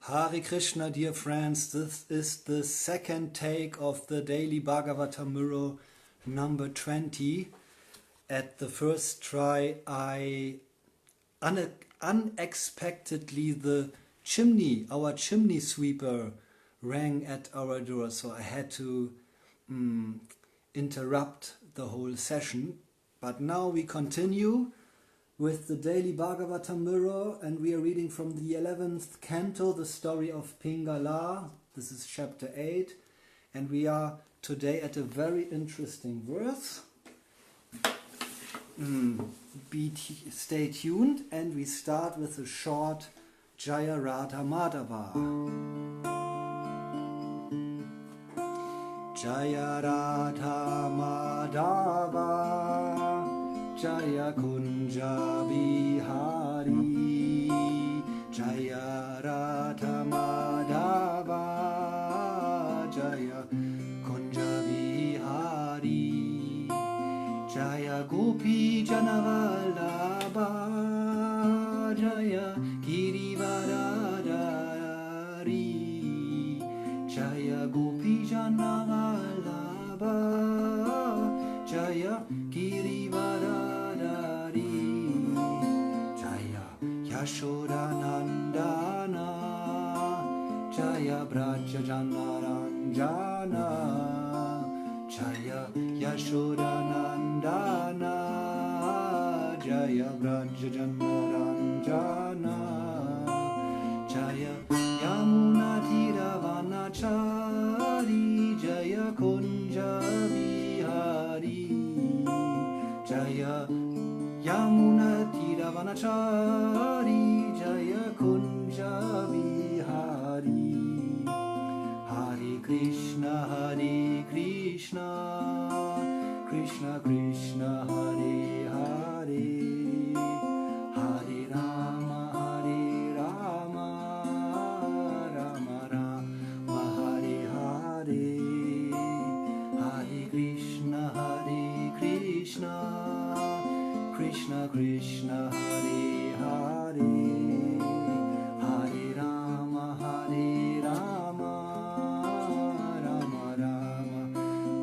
Hare Krishna, dear friends. This is the second take of the daily Bhagavatam mirror number 20. At the first try, unexpectedly our chimney sweeper rang at our door, so I had to interrupt the whole session. But now we continue with the daily Bhagavatam mirror, and we are reading from the 11th canto, the story of Pingala. This is chapter 8, and we are today at a very interesting verse. Stay tuned, and we start with a short Jaya Radha Madhava. Jaya Radha Madhava, Jaya Kunja Vihari, Jaya Radha Madhava, Jaya Kunja Vihari, Jaya Gopi Janavallabha, Jaya Girivaradari, Jaya Gopi Janavallabha, Jaya Girivaradari, Jaya Yashodanandana, Jaya Brajajanaranjana, Jaya Yashodanandana, Jaya Brajajanaranjana, Jaya Yamunatiravanachari, Jaya Kunja Vihari, Jaya Yamunatiravanachari, Jaya Kunja Vihari. Hare Krishna, Krishna Krishna, Hare Hare, Hare Rama, Rama Rama, Hare Hare, Hare Krishna, Krishna Krishna, Hare Hare, Hare Rama, Rama Rama,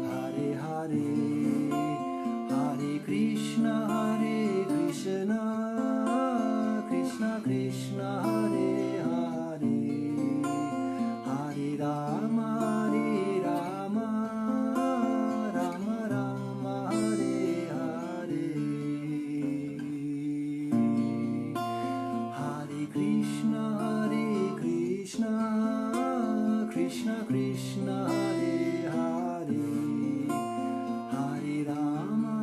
Hare Hare, Hare Krishna, Krishna Krishna, Hare Hare, Hare Rama, Rama Rama, Hare Hare, Hare Krishna, Krishna Krishna, Hare Hare, Hare Rama,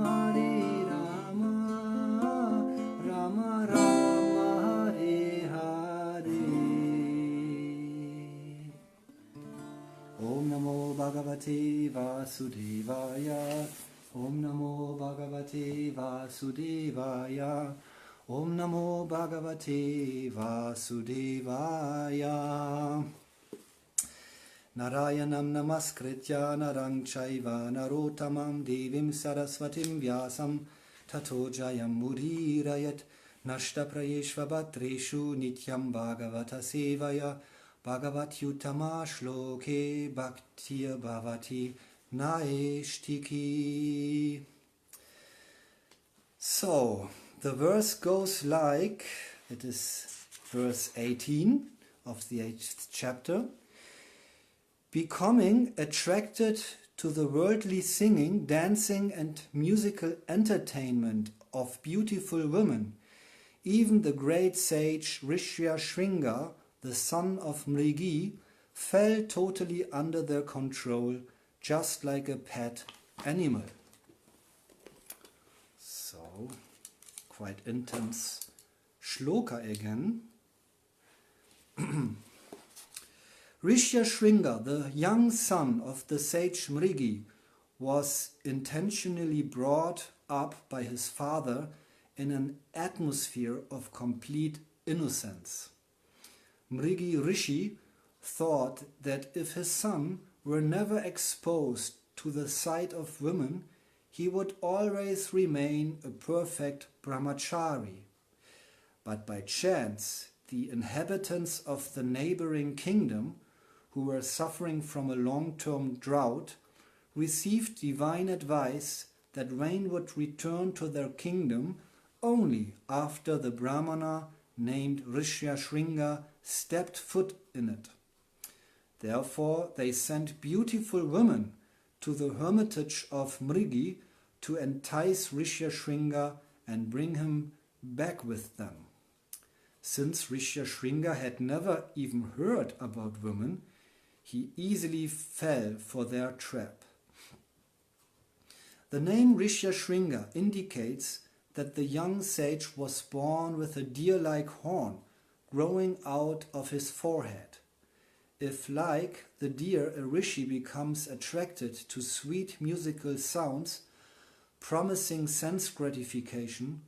Rama Rama, Hare Hare. Om Namo Bhagavate Vasudevaya, Om Namo Bhagavate Vasudevaya, Om Namo Bhagavate Vasudevaya. Narayanam namaskritya narang chaiva narotamam devim sarasvatim vyasam tato jayam mudirayat nashtaprayeshva bhatreshu nityam bhagavata sevaya bhagavatyutama shloke bhaktir bhavati naeshtiki. So, the verse goes like, it is verse 18 of the 8th chapter. Becoming attracted to the worldly singing, dancing and musical entertainment of beautiful women, even the great sage Rishyashringa, the son of Mrigi, fell totally under their control, just like a pet animal. So, quite intense shloka again. Rishyashringa, the young son of the sage Mrigi, was intentionally brought up by his father in an atmosphere of complete innocence. Mrigi Rishi thought that if his son were never exposed to the sight of women, he would always remain a perfect brahmachari. But by chance, the inhabitants of the neighboring kingdom, who were suffering from a long-term drought, received divine advice that rain would return to their kingdom only after the Brahmana named Rishyashringa stepped foot in it. Therefore, they sent beautiful women to the hermitage of Mrigi to entice Rishyashringa and bring him back with them. Since Rishyashringa had never even heard about women, he easily fell for their trap. The name Rishyashringa indicates that the young sage was born with a deer-like horn growing out of his forehead. If, like the deer, a rishi becomes attracted to sweet musical sounds promising sense gratification,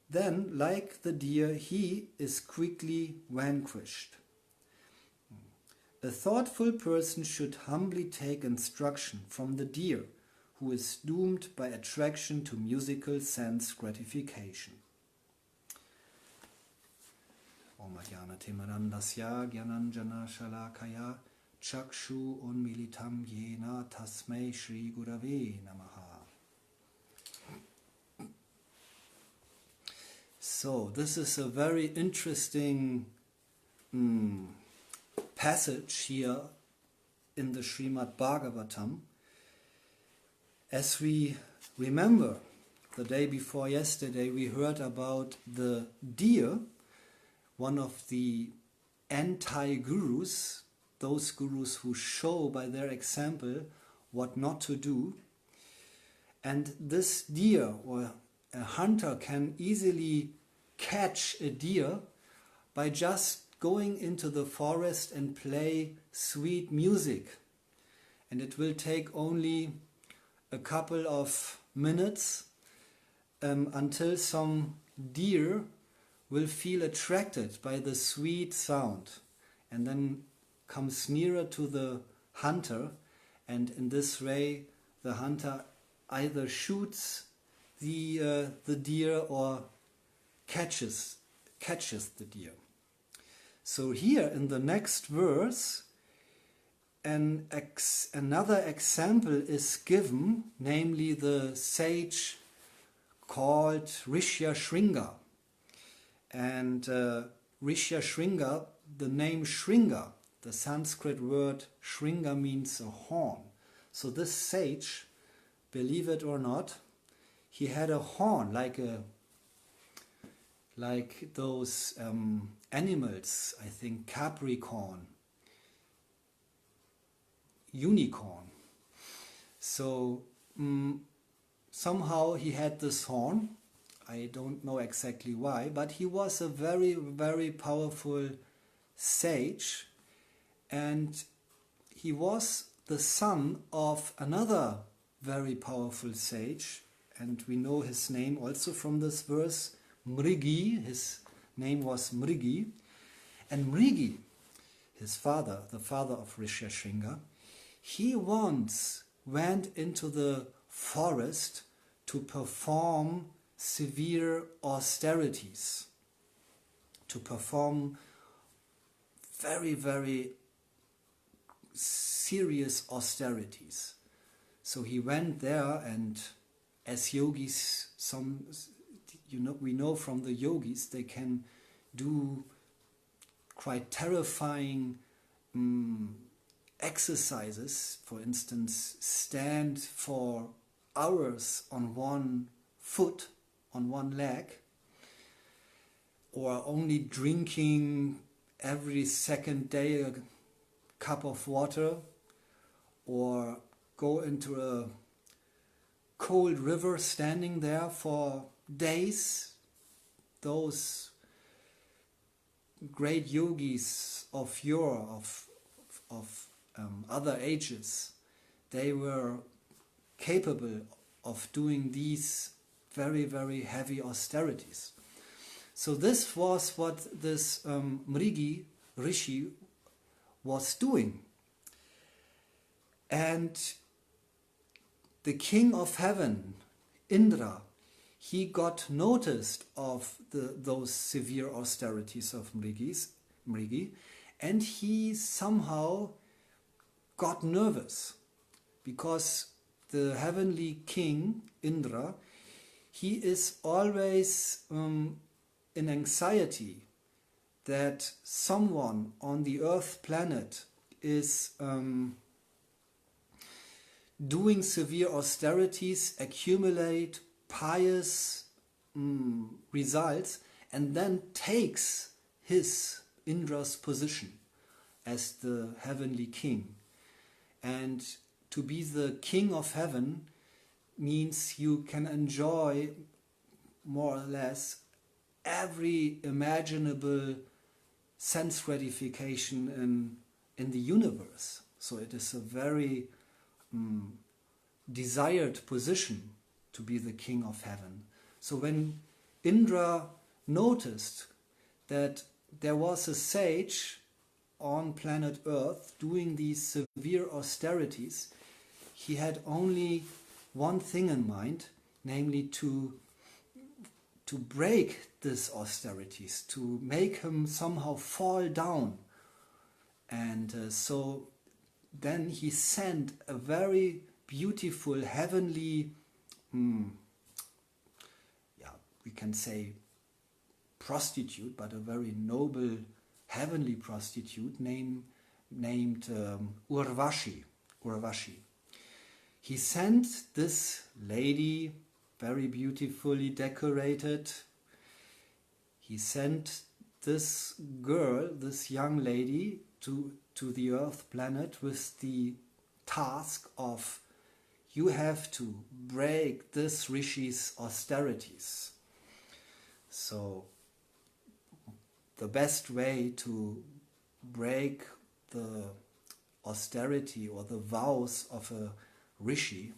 then, like the deer, he is quickly vanquished. A thoughtful person should humbly take instruction from the deer, who is doomed by attraction to musical sense gratification. Om Jnanate Marandasya Gyananjana Shalakaya Chakshu Unmilitam Yena Tasmei Shri Gurave Namaha. So, this is a very interesting passage here in the Srimad Bhagavatam. As we remember, the day before yesterday, we heard about the deer, one of the anti-gurus, those gurus who show by their example what not to do. And this deer, or a hunter, can easily catch a deer by just going into the forest and play sweet music. And it will take only a couple of minutes until some deer will feel attracted by the sweet sound and then comes nearer to the hunter, and in this way the hunter either shoots the deer or catches the deer. So here in the next verse another example is given, namely the sage called Rishyashringa. And Rishyashringa, the name Shringa, the Sanskrit word Shringa means a horn. So this sage, believe it or not, he had a horn like those animals, I think capricorn, unicorn. So somehow he had this horn. I don't know exactly why, but he was a very, very powerful sage, and he was the son of another very powerful sage, and we know his name also from this verse, Mrigi. His name was Mrigi, and Mrigi, his father, the father of Rishyashringa, he once went into the forest to perform severe austerities, to perform very, very serious austerities. So he went there, and as yogis, we know from the yogis, they can do quite terrifying exercises. For instance, stand for hours on one foot, on one leg, or only drinking every second day a cup of water, or go into a cold river standing there for days. Those great yogis of yore, of other ages, they were capable of doing these very, very heavy austerities. So this was what this Mrigi Rishi was doing. And the king of heaven, Indra, he got noticed of those severe austerities of Mrigi, and he somehow got nervous, because the heavenly king, Indra, he is always in anxiety that someone on the earth planet is doing severe austerities, accumulate pious results, and then takes Indra's position as the heavenly king. And to be the king of heaven means you can enjoy more or less every imaginable sense gratification in the universe. So it is a very desired position to be the king of heaven. So when Indra noticed that there was a sage on planet Earth doing these severe austerities, he had only one thing in mind, namely to break these austerities, to make him somehow fall down. And so then he sent a very beautiful heavenly, we can say prostitute, but a very noble heavenly prostitute named Urvashi. He sent this lady, very beautifully decorated. He sent this girl, this young lady, to the Earth planet with the task of, you have to break this rishi's austerities. So the best way to break the austerity or the vows of a rishi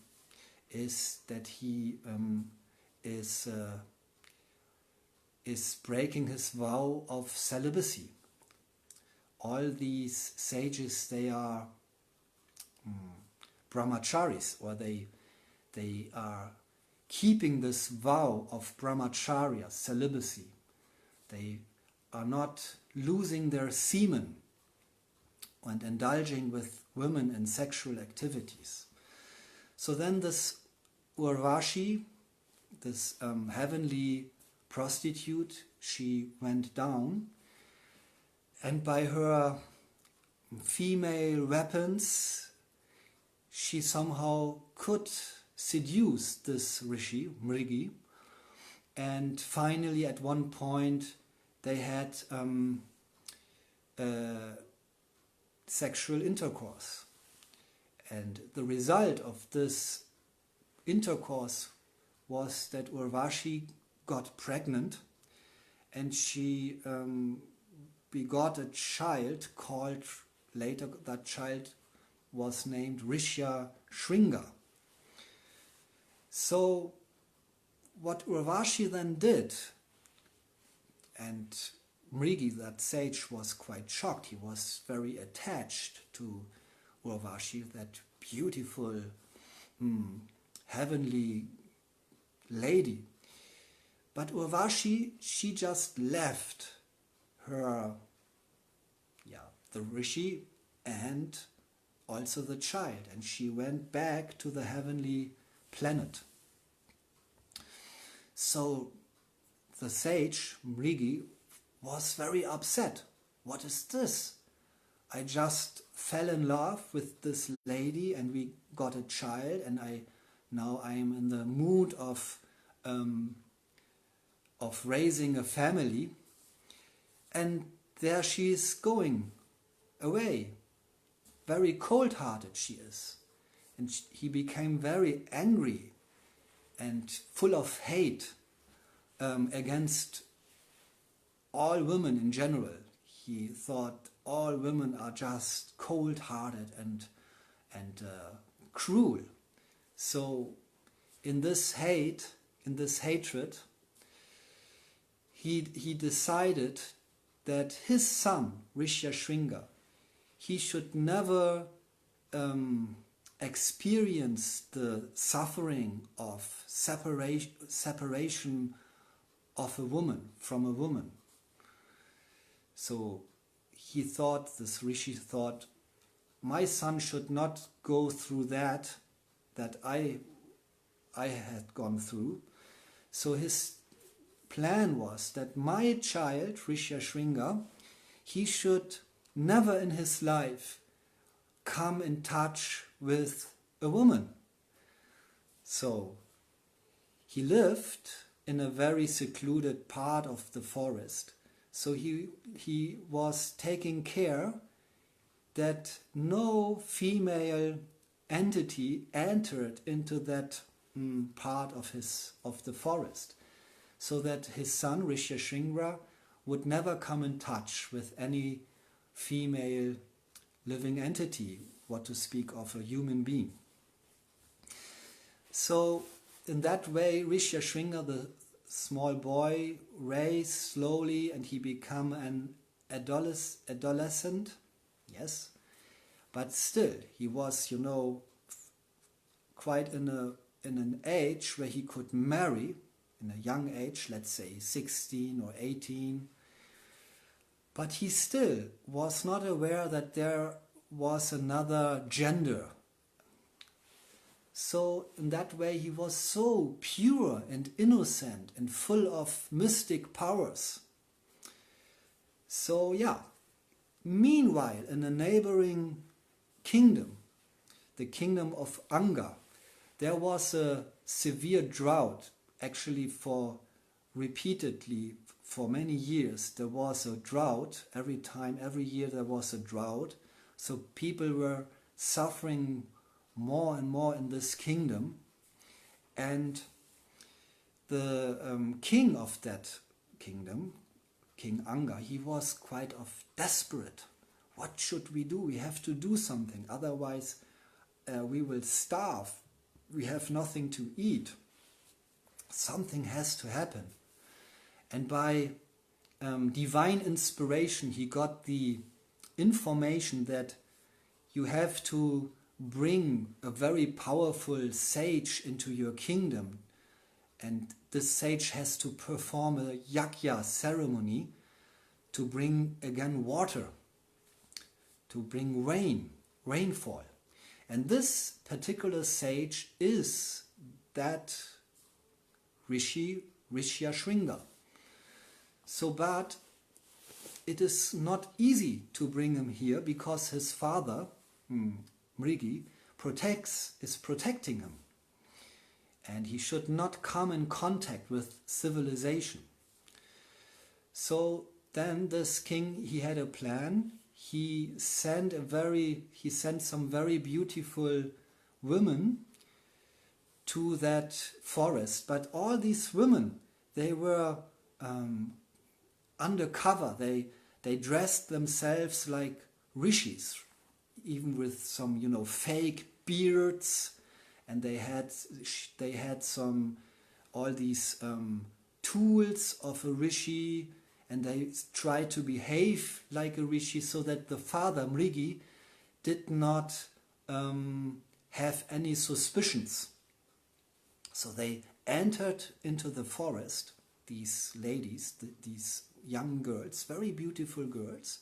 is that he is breaking his vow of celibacy. All these sages, they are brahmacharis, or they are keeping this vow of brahmacharya, celibacy. They are not losing their semen and indulging with women in sexual activities. So then this Urvashi, this heavenly prostitute, she went down, and by her female weapons she somehow could seduce this rishi, Mrigi, and finally at one point they had sexual intercourse. And the result of this intercourse was that Urvashi got pregnant, and she begot a child called, later that child was named Rishya Shringa. So what Urvashi then did, and Mrigi, that sage, was quite shocked. He was very attached to Urvashi, that beautiful heavenly lady. But Urvashi, she just left her, the rishi and also the child, and she went back to the heavenly planet. So the sage, Mrigi, was very upset. What is this? I just fell in love with this lady and we got a child, and now I am in the mood of raising a family, and there she is going away. Very cold-hearted she is. And he became very angry and full of hate against all women in general. He thought all women are just cold-hearted and cruel. So in this hate, in this hatred, he decided that his son, Rishya Shringa, he should never experienced the suffering of separation of a woman, from a woman. So he thought, this Rishi thought, my son should not go through that I had gone through. So his plan was that my child, Rishyashringa, he should never in his life come in touch with a woman. So he lived in a very secluded part of the forest. So he was taking care that no female entity entered into that part of the forest, so that his son Rishyashringa would never come in touch with any female living entity, what to speak of a human being. So in that way, Rishyashringa, the small boy, raised slowly, and he became an adolescent. Yes, but still he was, quite in an age where he could marry, in a young age, let's say 16 or 18. But he still was not aware that there was another gender. So in that way he was so pure and innocent and full of mystic powers. So yeah, meanwhile in a neighboring kingdom, the kingdom of Anga, there was a severe drought. Actually repeatedly for many years there was a drought. Every year there was a drought. So people were suffering more and more in this kingdom. And the king of that kingdom, King Anga, he was quite desperate. What should we do? We have to do something, otherwise we will starve. We have nothing to eat. Something has to happen. And by divine inspiration, he got the information that you have to bring a very powerful sage into your kingdom, and this sage has to perform a yajna ceremony to bring again water, to bring rainfall. And this particular sage is that Rishyashringa. So, but it is not easy to bring him here because his father, Mrigi, is protecting him. And he should not come in contact with civilization. So then this king, he had a plan. He sent some very beautiful women to that forest. But all these women, they were undercover. They dressed themselves like rishis, even with some, fake beards, and they had all these tools of a rishi, and they tried to behave like a rishi so that the father Mrigi did not have any suspicions. So they entered into the forest, these ladies, these young girls, very beautiful girls,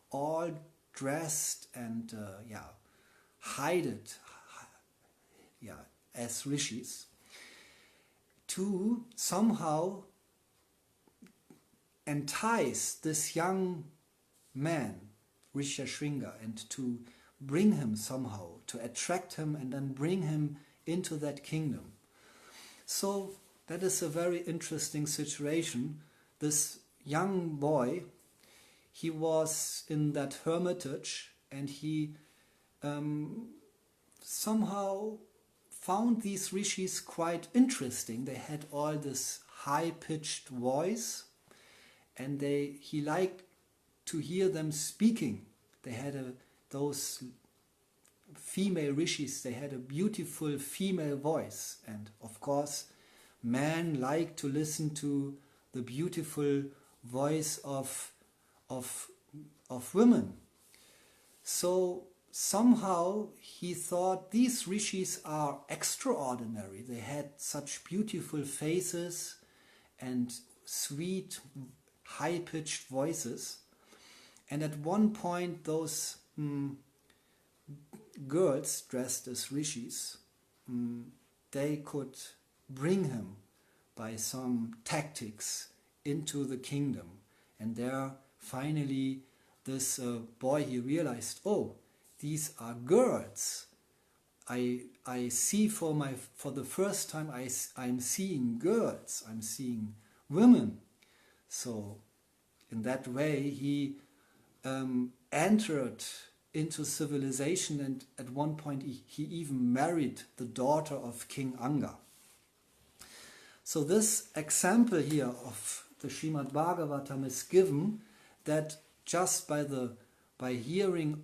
all dressed and hided as rishis, to somehow entice this young man, Rishyashringa, and to bring him somehow, to attract him and then bring him into that kingdom. So that is a very interesting situation. This young boy, he was in that hermitage, and he somehow found these rishis quite interesting. They had all this high-pitched voice, and he liked to hear them speaking. They had those female rishis, they had a beautiful female voice, and of course men like to listen to the beautiful voice of women. So somehow he thought these rishis are extraordinary. They had such beautiful faces and sweet, high-pitched voices. And at one point, those girls dressed as rishis, they could bring him by some tactics into the kingdom. And there, finally, this boy, he realized, oh, these are girls. I see for the first time, I'm seeing girls. I'm seeing women. So in that way, he entered into civilization, and at one point he even married the daughter of King Anga. So this example here of the Srimad Bhagavatam is given that just by hearing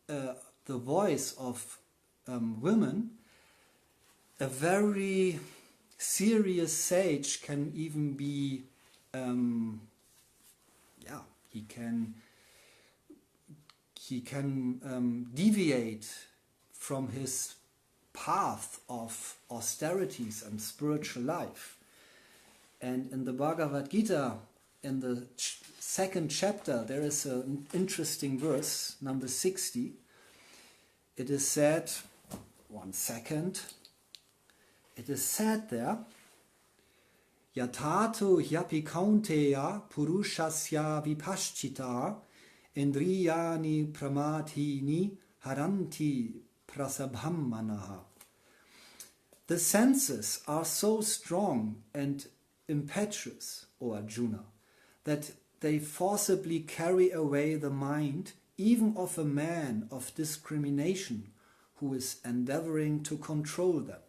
the voice of women, a very serious sage can even be, he can deviate from his path of austerities and spiritual life. And in the Bhagavad Gita, in the second chapter, there is an interesting verse, number 60. It is said, one second, it is said there, Yatato hyapi kaunteya purushasya vipaschita indriyani pramatini haranti prasabham manaha. The senses are so strong and impetuous, O Arjuna, that they forcibly carry away the mind even of a man of discrimination who is endeavoring to control them.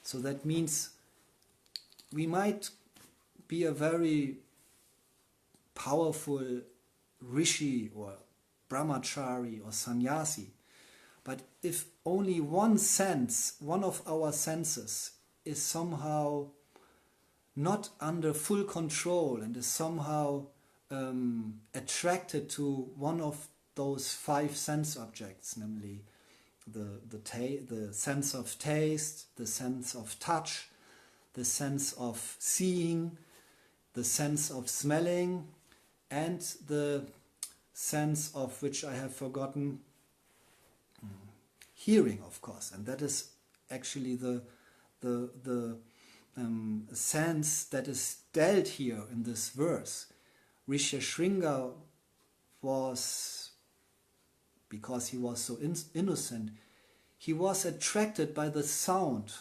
So that means we might be a very powerful rishi or brahmachari or sannyasi, but if only one of our senses is somehow not under full control and is somehow attracted to one of those 5 sense objects, namely the sense of taste, the sense of touch, the sense of seeing, the sense of smelling, and the sense of which I have forgotten, hearing, of course. And that is actually the sense that is dealt here in this verse. Rishashringa was, because he was so innocent, he was attracted by the sound,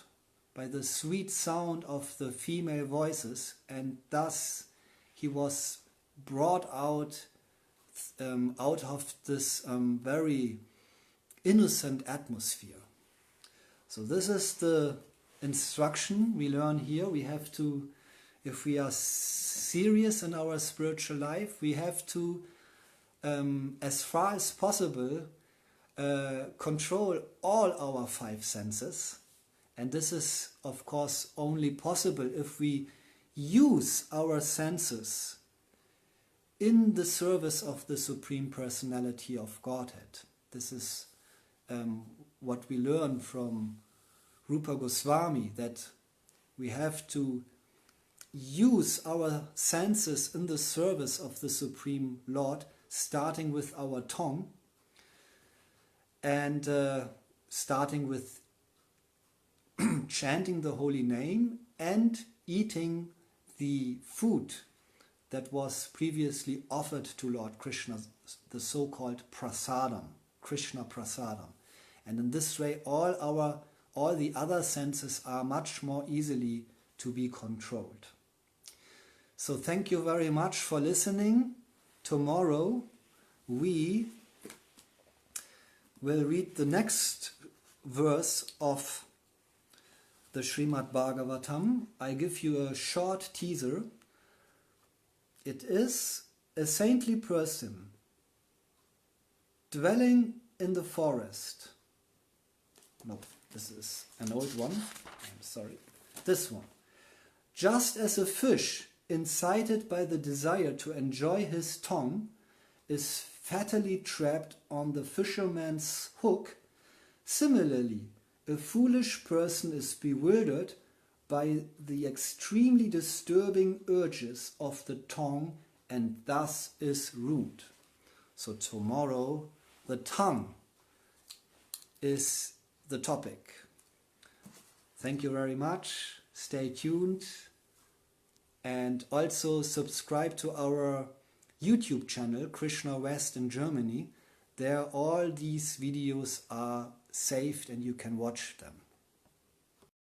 by the sweet sound of the female voices, and thus he was brought out of this very innocent atmosphere. So this is the instruction we learn here. We have to, if we are serious in our spiritual life, we have to, as far as possible, control all our 5 senses. And this is, of course, only possible if we use our senses in the service of the Supreme Personality of Godhead. This is what we learn from Rupa Goswami, that we have to use our senses in the service of the Supreme Lord, starting with our tongue and starting with chanting the holy name and eating the food that was previously offered to Lord Krishna, the so-called prasadam, Krishna prasadam. And in this way, all the other senses are much more easily to be controlled. So thank you very much for listening. Tomorrow we will read the next verse of the Srimad Bhagavatam. I give you a short teaser. It is a saintly person dwelling in the forest. No, this is an old one. I'm sorry. This one. Just as a fish incited by the desire to enjoy his tongue is fatally trapped on the fisherman's hook. Similarly, a foolish person is bewildered by the extremely disturbing urges of the tongue and thus is ruined. So tomorrow, the tongue is the topic. Thank you very much. Stay tuned. And also subscribe to our YouTube channel, Krishna West in Germany. There all these videos are saved and you can watch them.